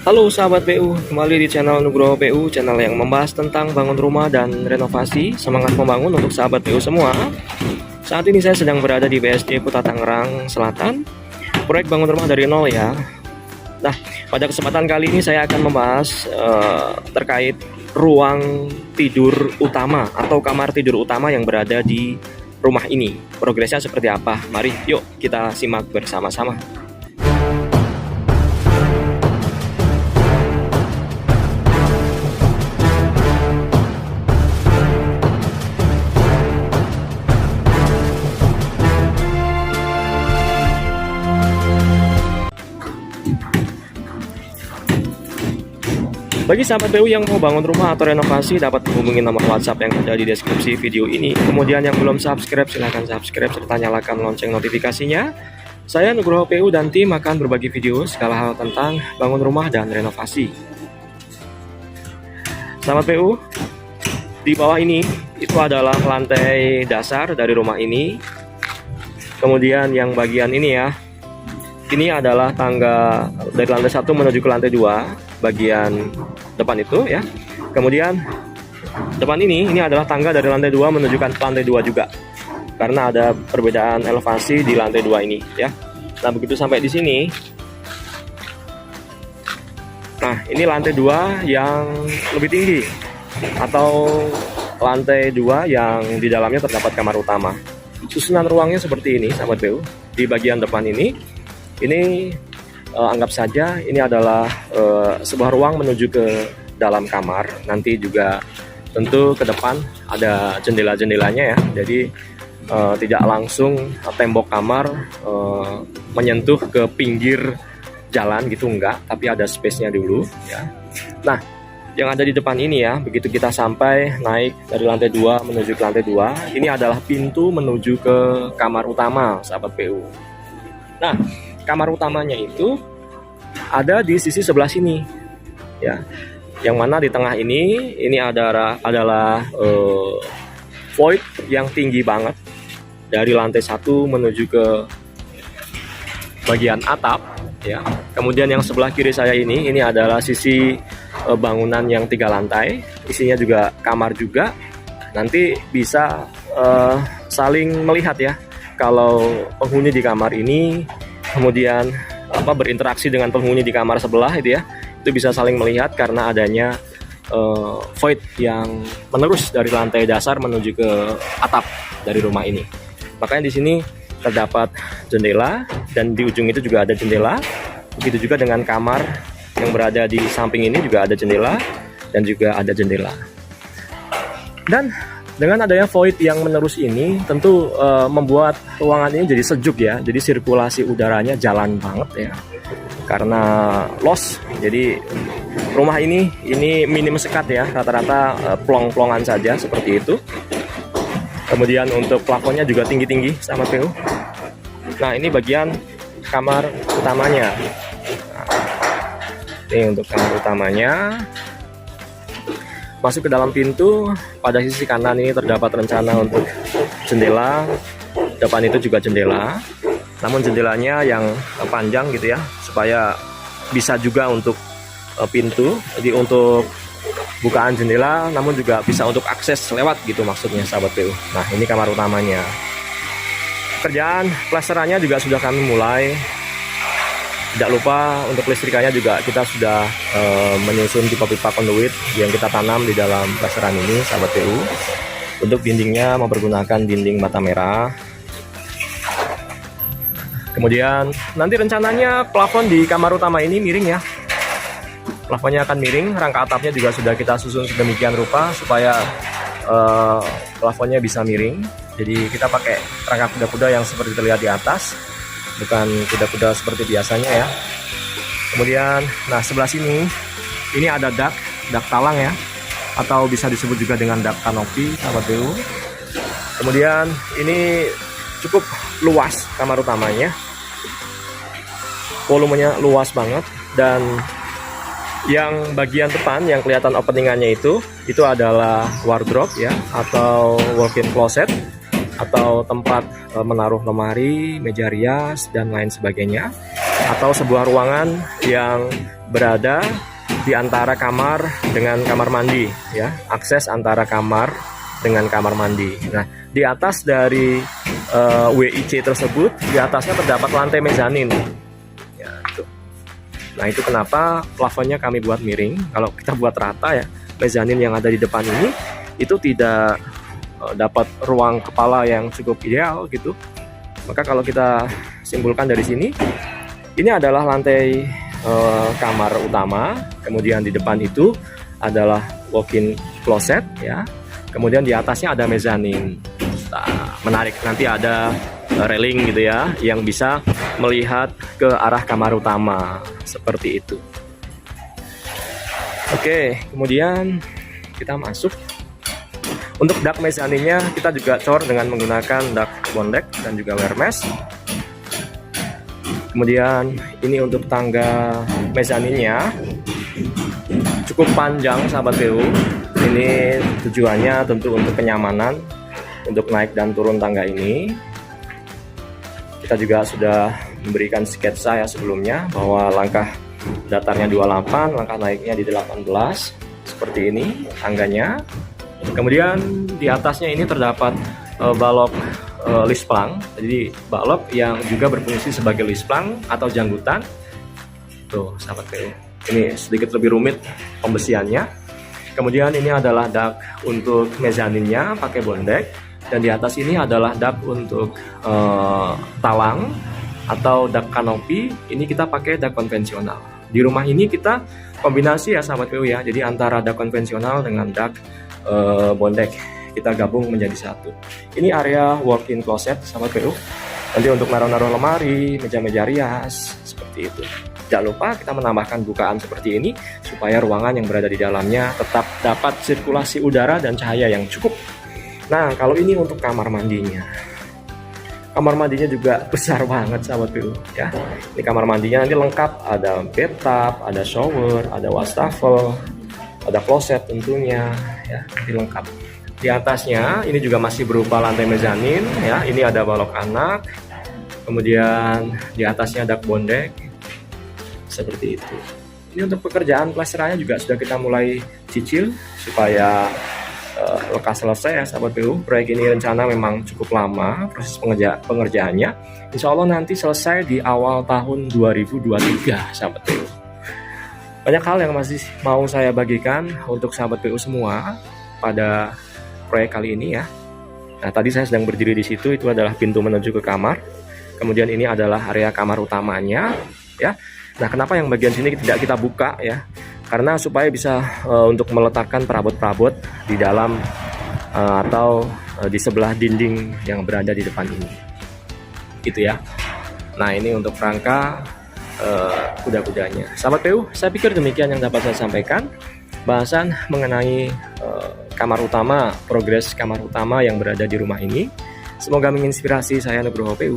Halo sahabat PU, kembali di channel Nugroho PU, channel yang membahas tentang bangun rumah dan renovasi. Semangat membangun untuk sahabat PU semua. Saat ini saya sedang berada di BSD Kuta Tangerang Selatan, proyek bangun rumah dari nol ya. Nah, pada kesempatan kali ini saya akan membahas terkait ruang tidur utama atau kamar tidur utama yang berada di rumah ini. Progresnya seperti apa? Mari yuk kita simak bersama-sama. Bagi sahabat PU yang mau bangun rumah atau renovasi, dapat menghubungi nomor WhatsApp yang ada di deskripsi video ini. Kemudian yang belum subscribe, silahkan subscribe serta nyalakan lonceng notifikasinya. Saya Nugroho PU dan tim akan berbagi video segala hal tentang bangun rumah dan renovasi. Sahabat PU, di bawah ini itu adalah lantai dasar dari rumah ini. Kemudian yang bagian ini ya, ini adalah tangga dari lantai 1 menuju ke lantai 2. Bagian depan itu ya. Kemudian depan ini adalah tangga dari lantai 2 menuju ke lantai 2 juga. Karena ada perbedaan elevasi di lantai 2 ini ya. Nah, begitu sampai di sini. Nah, ini lantai 2 yang lebih tinggi atau lantai 2 yang di dalamnya terdapat kamar utama. Susunan ruangnya seperti ini, sahabat PU. Di bagian depan ini anggap saja ini adalah sebuah ruang menuju ke dalam kamar. Nanti juga tentu ke depan ada jendela-jendelanya ya. Jadi tidak langsung tembok kamar menyentuh ke pinggir jalan gitu, enggak, tapi ada space-nya dulu ya. Nah, yang ada di depan ini ya, begitu kita sampai naik dari lantai 2 menuju ke lantai 2, ini adalah pintu menuju ke kamar utama, sahabat PU. Nah, kamar utamanya itu ada di sisi sebelah sini ya, yang mana di tengah ini adalah void yang tinggi banget dari lantai 1 menuju ke bagian atap ya. Kemudian yang sebelah kiri saya ini adalah sisi bangunan yang 3 lantai, isinya juga kamar juga. Nanti bisa saling melihat ya, kalau penghuni di kamar ini kemudian berinteraksi dengan penghuni di kamar sebelah itu ya, itu bisa saling melihat karena adanya void yang menerus dari lantai dasar menuju ke atap dari rumah ini. Makanya di sini terdapat jendela dan di ujung itu juga ada jendela. Begitu juga dengan kamar yang berada di samping ini juga ada jendela dan juga ada jendela. Dan dengan adanya void yang menerus ini tentu membuat ruangan ini jadi sejuk ya. Jadi sirkulasi udaranya jalan banget ya. Karena loss, jadi rumah ini minim sekat ya. Rata-rata plong-plongan saja seperti itu. Kemudian untuk plafonnya juga tinggi-tinggi sama PU. Nah, ini bagian kamar utamanya. Nah, ini untuk kamar utamanya. Masuk ke dalam pintu, pada sisi kanan ini terdapat rencana untuk jendela. Depan itu juga jendela, namun jendelanya yang panjang gitu ya, supaya bisa juga untuk pintu. Jadi untuk bukaan jendela, namun juga bisa untuk akses lewat gitu maksudnya, sahabat PU. Nah, ini kamar utamanya. Pekerjaan plasterannya juga sudah kami mulai. Tidak lupa untuk listrikannya juga kita sudah menyusun pipa-pipa konduit yang kita tanam di dalam plasteran ini, sahabat PU. Untuk dindingnya mempergunakan dinding bata merah. Kemudian nanti rencananya plafon di kamar utama ini miring ya. Plafonnya akan miring, rangka atapnya juga sudah kita susun sedemikian rupa supaya plafonnya bisa miring. Jadi kita pakai rangka kuda-kuda yang seperti terlihat di atas, bukan kuda-kuda seperti biasanya ya. Kemudian nah sebelah sini ini ada dak talang ya, atau bisa disebut juga dengan dak kanopi, sahabat PU. Kemudian ini cukup luas kamar utamanya, volumenya luas banget. Dan yang bagian depan yang kelihatan openingannya itu adalah wardrobe ya, atau walk-in closet, atau tempat menaruh lemari, meja rias dan lain sebagainya. atau sebuah ruangan yang berada di antara kamar dengan kamar mandi ya, akses antara kamar dengan kamar mandi. Nah, di atas dari WIC tersebut, di atasnya terdapat lantai mezanin. Ya, itu. Nah, itu kenapa plafonnya kami buat miring. Kalau kita buat rata ya, mezanin yang ada di depan ini itu tidak dapat ruang kepala yang cukup ideal gitu. Maka kalau kita simpulkan dari sini, ini adalah lantai kamar utama, kemudian di depan itu adalah walk-in closet ya, kemudian di atasnya ada mezanin. Nah, menarik, nanti ada railing gitu ya yang bisa melihat ke arah kamar utama seperti itu. Oke, kemudian kita masuk. Untuk dak mezaninnya kita juga cor dengan menggunakan dak bondek dan juga wear mesh. Kemudian ini untuk tangga mezaninnya cukup panjang sahabat PU. Ini tujuannya tentu untuk kenyamanan untuk naik dan turun tangga ini. Kita juga sudah memberikan sketsa ya sebelumnya bahwa langkah datarnya 28, langkah naiknya di 18 seperti ini tangganya. Kemudian di atasnya ini terdapat balok lisplang, jadi balok yang juga berfungsi sebagai lisplang atau janggutan. Tuh sahabat PU, ini sedikit lebih rumit pembesiannya. Kemudian ini adalah dak untuk mezaninnya pakai bondek, dan di atas ini adalah dak untuk talang atau dak kanopi. Ini kita pakai dak konvensional. Di rumah ini kita kombinasi ya sahabat PU ya, jadi antara dak konvensional dengan dak bondek kita gabung menjadi satu. Ini area walk-in closet sahabat PU. Nanti untuk naruh-naruh lemari, meja-meja rias seperti itu. Jangan lupa kita menambahkan bukaan seperti ini supaya ruangan yang berada di dalamnya tetap dapat sirkulasi udara dan cahaya yang cukup. Nah, kalau ini untuk kamar mandinya. Kamar mandinya juga besar banget sahabat PU ya. Ini kamar mandinya nanti lengkap, ada bathtub, ada shower, ada wastafel, ada kloset tentunya ya, nanti lengkap. Di atasnya ini juga masih berupa lantai mezanin ya. Ini ada balok anak. Kemudian di atasnya ada bondek seperti itu. Ini untuk pekerjaan pelasterannya juga sudah kita mulai cicil supaya lekas selesai ya sahabat PU. Proyek ini rencana memang cukup lama proses pengerjaannya. Insya Allah nanti selesai di awal tahun 2023 sahabat PU. Banyak hal yang masih mau saya bagikan untuk sahabat PU semua pada proyek kali ini ya. Nah, tadi saya sedang berdiri di situ, itu adalah pintu menuju ke kamar. Kemudian ini adalah area kamar utamanya ya. Nah, kenapa yang bagian sini tidak kita buka ya? Karena supaya bisa untuk meletakkan perabot-perabot di dalam atau di sebelah dinding yang berada di depan ini. Gitu ya. Nah, ini untuk rangka kuda-kudanya. Sahabat PU, saya pikir demikian yang dapat saya sampaikan. Bahasan mengenai kamar utama, progres kamar utama yang berada di rumah ini. Semoga menginspirasi saya, Nugroho PU.